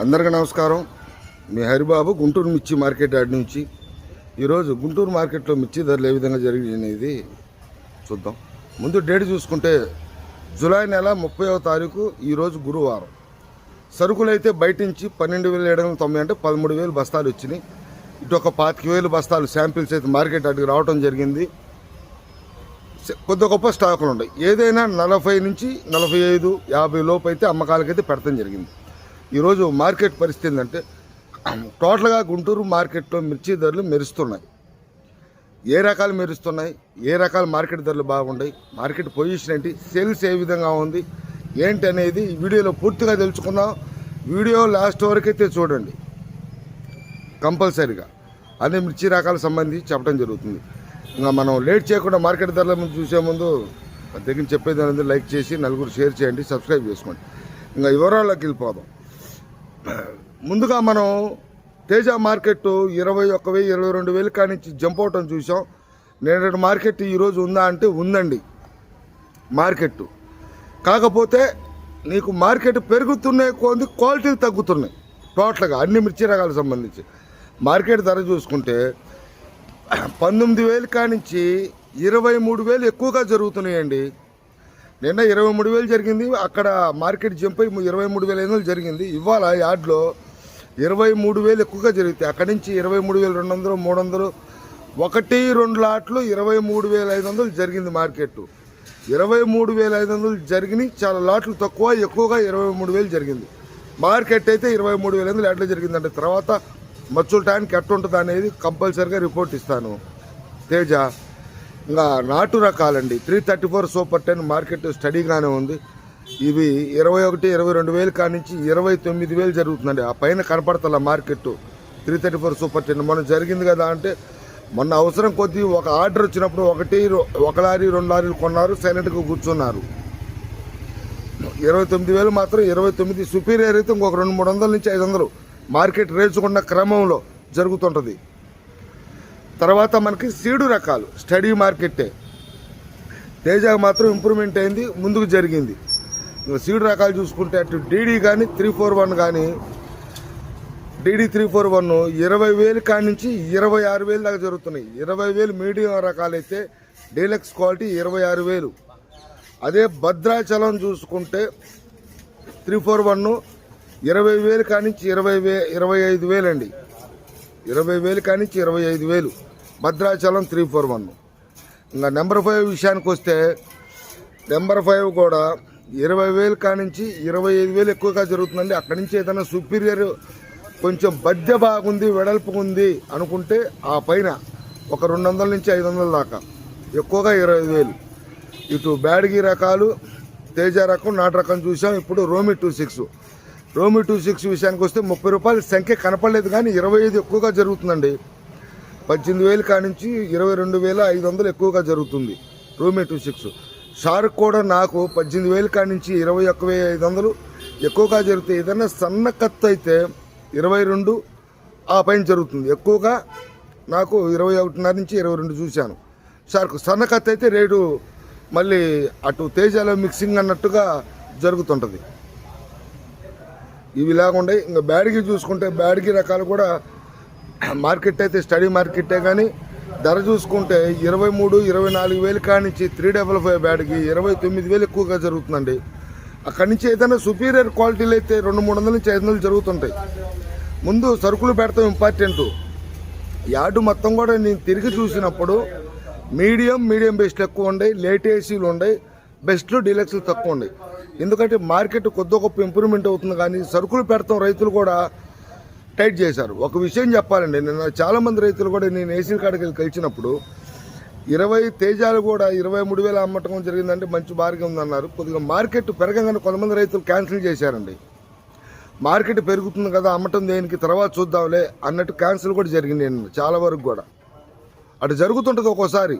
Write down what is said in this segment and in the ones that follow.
అందరికీ నమస్కారం. మీ హరిబాబు గుంటూరు మిర్చి మార్కెట్ యార్డ్ నుంచి. ఈరోజు గుంటూరు మార్కెట్లో మిర్చి ధరలు ఏ విధంగా జరిగినది చూద్దాం. ముందు డేట్ చూసుకుంటే జూలై నెల 30వ తారీఖు, ఈరోజు గురువారం. సరుకులు అయితే బయట నుంచి 12,790 అంటే 13,000 బస్తాలు వచ్చినాయి. ఇటు ఒక 25,000 బస్తాలు శాంపిల్స్ అయితే మార్కెట్ యార్డ్కి రావడం జరిగింది. కొద్ది గొప్ప స్టాకులు ఉన్నాయి. ఏదైనా 40 నుంచి 45, 50 లోపు అయితే అమ్మకాలకైతే పెడతాం జరిగింది. ఈరోజు మార్కెట్ పరిస్థితి ఏంటంటే టోటల్గా గుంటూరు మార్కెట్లో మిర్చి ధరలు మెరుస్తున్నాయి. ఏ రకాలు మెరుస్తున్నాయి, ఏ రకాల మార్కెట్ ధరలు బాగున్నాయి, మార్కెట్ పొజిషన్ ఏంటి, సేల్స్ ఏ విధంగా ఉంది ఏంటి అనేది ఈ వీడియోలో పూర్తిగా తెలుసుకుందాం. వీడియో లాస్ట్ వరకు అయితే చూడండి కంపల్సరీగా. అన్ని మిర్చి రకాలకు సంబంధించి చెప్పడం జరుగుతుంది. ఇంకా మనం లేట్ చేయకుండా మార్కెట్ ధరల ముందు చూసే ముందు దగ్గర చెప్పేది అనేది లైక్ చేసి నలుగురు షేర్ చేయండి, సబ్స్క్రైబ్ చేసుకోండి. ఇంకా వివరాల్లోకి వెళ్ళిపోదాం. ముందుగా మనం తేజ మార్కెట్ 21,000, 22,000 కానించి జంప్ అవటం చూసాం. నేడు మార్కెట్ ఈరోజు ఉందా అంటే ఉందండి మార్కెట్. కాకపోతే నీకు మార్కెట్ పెరుగుతున్నాయి కొద్ది క్వాలిటీలు తగ్గుతున్నాయి. టోటల్గా అన్ని మిర్చి రకాలకు సంబంధించి మార్కెట్ ధర చూసుకుంటే 19,000 కానించి 23,000 ఎక్కువగా జరుగుతున్నాయండి. నిన్న 23,000 జరిగింది, అక్కడ మార్కెట్ జంప్ అయి 23,500 జరిగింది. ఇవాళ యార్డ్లో 23,000 ఎక్కువగా జరుగుతాయి. అక్కడి నుంచి 23,200, 300, 1-2 లాట్లు 23,500 జరిగింది మార్కెట్. 23,500 జరిగినాయి. చాలా లాట్లు తక్కువ, ఎక్కువగా 23,000 జరిగింది. మార్కెట్ అయితే 23,500 యార్డ్లో జరిగిందంటే తర్వాత మచ్చుల టైంకి ఎట్టుంటుంది అనేది కంపల్సరీగా రిపోర్ట్ ఇస్తాను. తేజ ఇంకా నాటు రకాలండి 334 సూపర్ 10 మార్కెట్ స్టడీగానే ఉంది. ఇవి 21, 22,000 కానించి 29,000 జరుగుతుందండి. ఆ పైన కనపడతల మార్కెట్ 334 సూపర్ 10 మొన్న జరిగింది కదా అంటే మొన్న అవసరం కొద్దీ ఒక ఆర్డర్ వచ్చినప్పుడు 1 లారీ 2 లారీలు కొన్నారు, సైలెంట్గా కూర్చున్నారు. 29,000 మాత్రం 29 సుపీరియర్ అయితే ఇంకొక 200-300 నుంచి 500 మార్కెట్ రేచుకున్న క్రమంలో జరుగుతుంటుంది. తర్వాత మనకి సీడు రకాలు స్టడీ మార్కెట్టే. తేజ మాత్రం ఇంప్రూవ్మెంట్ అయింది, ముందుకు జరిగింది. సీడు రకాలు చూసుకుంటే అటు డీడీ కానీ 341 కానీ డీడీ 341 20,000 కాడి నుంచి 26,000 దాకా జరుగుతున్నాయి. 20,000 మీడియం రకాలైతే డీలక్స్ క్వాలిటీ 26,000. అదే భద్రాచలం చూసుకుంటే 341 20,000 కాడి నుంచి 25,000 అండి. 20,000 కాడి నుంచి 25,000 భద్రాచలం 341. ఇంకా నెంబర్ 5 విషయానికి వస్తే నెంబర్ 5 కూడా 20,000 కాడి నుంచి 25,000 ఎక్కువగా జరుగుతుందండి. అక్కడి నుంచి ఏదైనా సుపీరియర్ కొంచెం బద్దె బాగుంది, వెడల్పు ఉంది అనుకుంటే ఆ పైన ఒక 200 నుంచి 500 దాకా, ఎక్కువగా 25,000. ఇటు బ్యాడ్గి రకాలు తేజ రకం నాటు రకం చూసాం. ఇప్పుడు రోమి 26 విషయానికి వస్తే 30 రూపాయల సంఖ్య కనపడలేదు కానీ 25 ఎక్కువగా జరుగుతుందండి. 18,000 కాడి నుంచి 22,500 ఎక్కువగా జరుగుతుంది రోమి 26. షార్క్ కూడా నాకు 18,000 కాడి నుంచి 21,500 ఎక్కువగా జరుగుతాయి. ఏదైనా సన్న కత్తు అయితే 22 ఆ పైన జరుగుతుంది. ఎక్కువగా నాకు 21.5 నుంచి 22 చూశాను. షార్క్ సన్న కత్తు అయితే రేటు మళ్ళీ అటు తేజాలో మిక్సింగ్ అన్నట్టుగా జరుగుతుంటుంది. ఇవి లేకుండా ఇంకా బ్యాడ్గి చూసుకుంటే బ్యాడ్గి రకాలు కూడా మార్కెట్ అయితే స్టడీ మార్కెటే కానీ ధర చూసుకుంటే 23,000, 24,000 కాడి నుంచి 355 బ్యాడ్గి 29,000 ఎక్కువగా జరుగుతుందండి. అక్కడి నుంచి ఏదైనా సుపీరియర్ క్వాలిటీలు అయితే 200-300 నుంచి 500 జరుగుతుంటాయి. ముందు సరుకులు పెడతాం ఇంపార్టెంట్. యార్డు మొత్తం కూడా నేను తిరిగి చూసినప్పుడు మీడియం బెస్ట్లు ఎక్కువ ఉన్నాయి, లేట్ ఏసీలు ఉన్నాయి, బెస్ట్లు డీలక్స్లు తక్కువ ఉన్నాయి. ఎందుకంటే మార్కెట్ కొద్ది గొప్ప ఇంప్రూవ్మెంట్ అవుతుంది కానీ సరుకులు పెడతాం రైతులు కూడా టైట్ చేశారు. ఒక విషయం చెప్పాలండి, నిన్న చాలామంది రైతులు కూడా నేను ఏసీ కాడికి కలిసినప్పుడు 20 తేజాలు కూడా 23,000 అమ్మటం జరిగిందంటే మంచి బార్గెన్ ఉందన్నారు. కొద్దిగా మార్కెట్ పెరగగానే కొంతమంది రైతులు క్యాన్సిల్ చేశారండి. మార్కెట్ పెరుగుతుంది కదా అమ్మటం దేనికి, తర్వాత చూద్దాంలే అన్నట్టు క్యాన్సిల్ కూడా జరిగింది చాలా వరకు కూడా. అటు జరుగుతుంటుంది. ఒక్కోసారి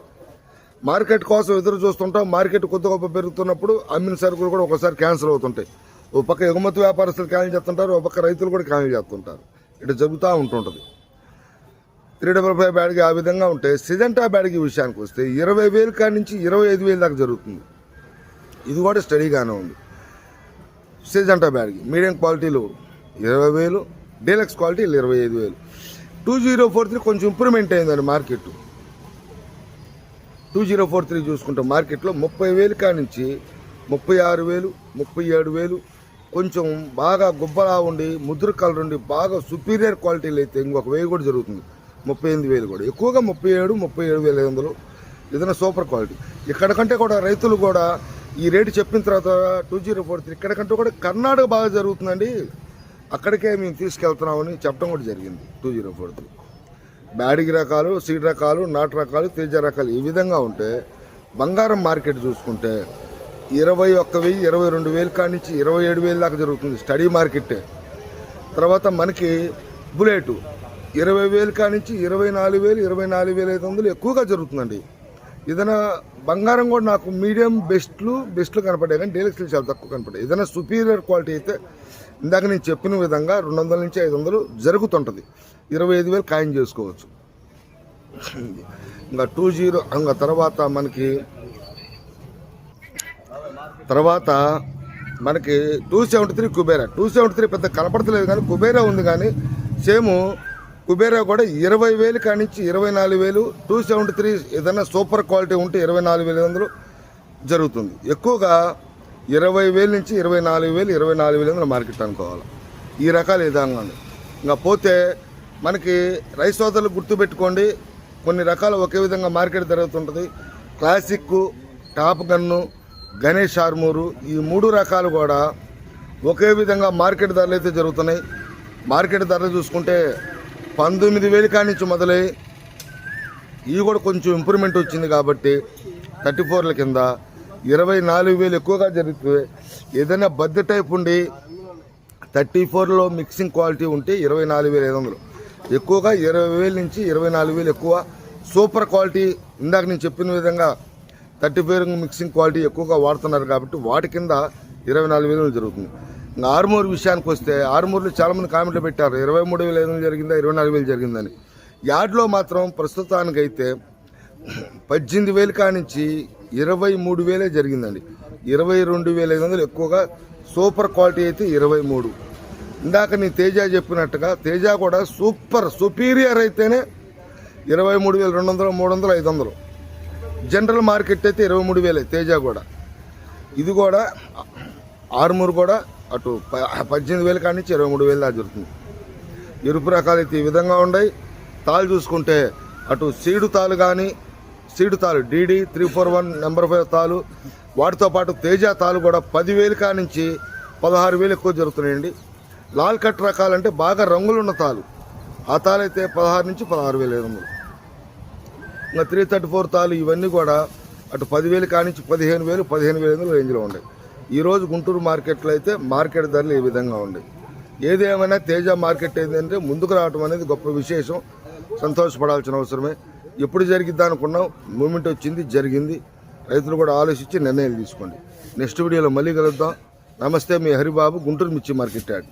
మార్కెట్ కోసం ఎదురు చూస్తుంటాం, మార్కెట్ కొద్ది గొప్ప పెరుగుతున్నప్పుడు అమ్మిన సరుకులు కూడా ఒకసారి క్యాన్సిల్ అవుతుంటాయి. ఓ పక్క ఎగుమతి వ్యాపారస్తులు క్యాన్సిల్ చేస్తుంటారు, ఓ పక్క రైతులు కూడా క్యాన్సిల్ చేస్తుంటారు. ఇటు జరుగుతూ ఉంటుంటుంది. 355 బ్యాడ్కి ఆ విధంగా ఉంటే సిజంటా బ్యాడ్కి విషయానికి వస్తే 20,000 కాడి నుంచి 25,000 దాకా జరుగుతుంది. ఇది కూడా స్టడీగానే ఉంది. సిజంటా బ్యాడ్కి మీడియం క్వాలిటీలు 20,000, డీలక్స్ క్వాలిటీ 25,000. 2043 కొంచెం ఇంప్రూవ్మెంట్ అయిందండి మార్కెట్. 2043 చూసుకుంటే మార్కెట్లో 30,000 కానించి 36,000, 37,000 కొంచెం బాగా గుబ్బలా ఉండి ముద్ర కలర్ ఉండి బాగా సుపీరియర్ క్వాలిటీలు అయితే ఇంకొక 1,000 కూడా జరుగుతుంది. 38,000 కూడా, ఎక్కువగా 37,500 ఏదైనా సూపర్ క్వాలిటీ. ఇక్కడికంటే కూడా రైతులు కూడా ఈ రేటు చెప్పిన తర్వాత 2043 ఇక్కడికంటే కూడా కర్ణాటక బాగా జరుగుతుందండి, అక్కడికే మేము తీసుకెళ్తున్నామని చెప్పడం కూడా జరిగింది. 2043 బ్యాడిగి రకాలు, సీడ్ రకాలు, నాటు రకాలు, తేజ రకాలు ఈ విధంగా ఉంటే బంగారం మార్కెట్ చూసుకుంటే 21,000, 22,000 కానించి 27,000 దాకా జరుగుతుంది స్టడీ మార్కెట్టే. తర్వాత మనకి బుల్లెట్ 20,000 కానించి 24,000, 24,500 ఎక్కువగా జరుగుతుందండి. ఏదైనా బంగారం కూడా నాకు మీడియం బెస్ట్లు కనపడ్డాయి, కానీ డీలక్స్లు చాలా తక్కువ కనపడ్డాయి. ఏదైనా సుపీరియర్ క్వాలిటీ అయితే ఇందాక నేను చెప్పిన విధంగా 200 నుంచి 500 జరుగుతుంటుంది. 25,000 ఖాయం చేసుకోవచ్చు. ఇంకా 20 ఇంకా తర్వాత మనకి 273 కుబేరా. 273 పెద్ద కనపడతలేదు కానీ కుబేరా ఉంది, కానీ సేమ్ కుబేరా కూడా 20,000 కానించి 24,000. 273 ఏదైనా సూపర్ క్వాలిటీ ఉంటే 24,500 జరుగుతుంది. ఎక్కువగా 20,000 నుంచి 24,000, 24,500 మార్కెట్ అనుకోవాలి. ఈ రకాల విధంగా ఉంది. ఇంకా పోతే మనకి రైస్ సోదరులు గుర్తుపెట్టుకోండి, కొన్ని రకాలు ఒకే విధంగా మార్కెట్ జరుగుతుంటుంది. Classic, top gun, Ganesh Armoor ఈ 3 రకాలు కూడా ఒకే విధంగా మార్కెట్ ధరలు అయితే జరుగుతున్నాయి. మార్కెట్ ధరలు చూసుకుంటే 19,000 కానించి మొదలై ఇవి కూడా కొంచెం ఇంప్రూవ్మెంట్ వచ్చింది కాబట్టి 34ల కింద 24,000 ఎక్కువగా జరుగుతుంది. ఏదైనా బద్ద టైప్ ఉండి 34లో మిక్సింగ్ క్వాలిటీ ఉంటే 24,500 ఎక్కువగా, 20,000 నుంచి 24,000 ఎక్కువ. సూపర్ క్వాలిటీ ఇందాక నేను చెప్పిన విధంగా 34 మిక్సింగ్ క్వాలిటీ ఎక్కువగా వాడుతున్నారు కాబట్టి వాటి కింద 24,000 జరుగుతుంది. ఇంకా ఆర్మూర్ విషయానికి వస్తే ఆర్మూర్లో చాలామంది కామెంట్లు పెట్టారు 23,500 జరిగిందా, 24,000 జరిగిందని. యార్డ్లో మాత్రం ప్రస్తుతానికైతే 18,000 కానించి 23,000 జరిగిందండి. 22,500 ఎక్కువగా. సూపర్ క్వాలిటీ అయితే 23. ఇందాక నీ తేజ చెప్పినట్టుగా తేజ కూడా సుపీరియర్ అయితేనే 23,200, 300, 500. జనరల్ మార్కెట్ అయితే 23,000 తేజ కూడా. ఇది కూడా ఆర్మూర్ కూడా అటు 18,000 కానించి 23,000 దాకా జరుగుతుంది. ఎరుపు రకాలు అయితే ఈ విధంగా ఉన్నాయి. తాళ్ళు చూసుకుంటే అటు సీడు తాళ్ళు కానీ, సీడు తాళ్ళు DD 341 నెంబర్ 5 తాళ్ళు, వాటితో పాటు తేజ తాళ్ళు కూడా 10,000 కానించి 16,000 ఎక్కువ జరుగుతున్నాయండి. లాల్ కట్ రకాలంటే బాగా రంగులున్న తాళ్ళు, ఆ తాళ్ళు అయితే 16 నుంచి 16,500. ఇంకా 334 తాళ్ళు ఇవన్నీ కూడా అటు 10,000 కానించి 15,000, 15,500 రేంజ్లో ఉన్నాయి. ఈరోజు గుంటూరు మార్కెట్లో అయితే మార్కెట్ ధరలు ఈ విధంగా ఉన్నాయి. ఏదేమైనా తేజ మార్కెట్ ఏంటంటే ముందుకు రావడం అనేది గొప్ప విశేషం, సంతోషపడాల్సిన అవసరమే. ఎప్పుడు జరిగిద్దా అనుకున్నాం, మూమెంట్ వచ్చింది, జరిగింది. రైతులు కూడా ఆలోచించి నిర్ణయాలు తీసుకోండి. నెక్స్ట్ వీడియోలో మళ్ళీ కలుద్దాం. నమస్తే, మీ హరిబాబు, గుంటూరు మిర్చి మార్కెట్ యార్డ్.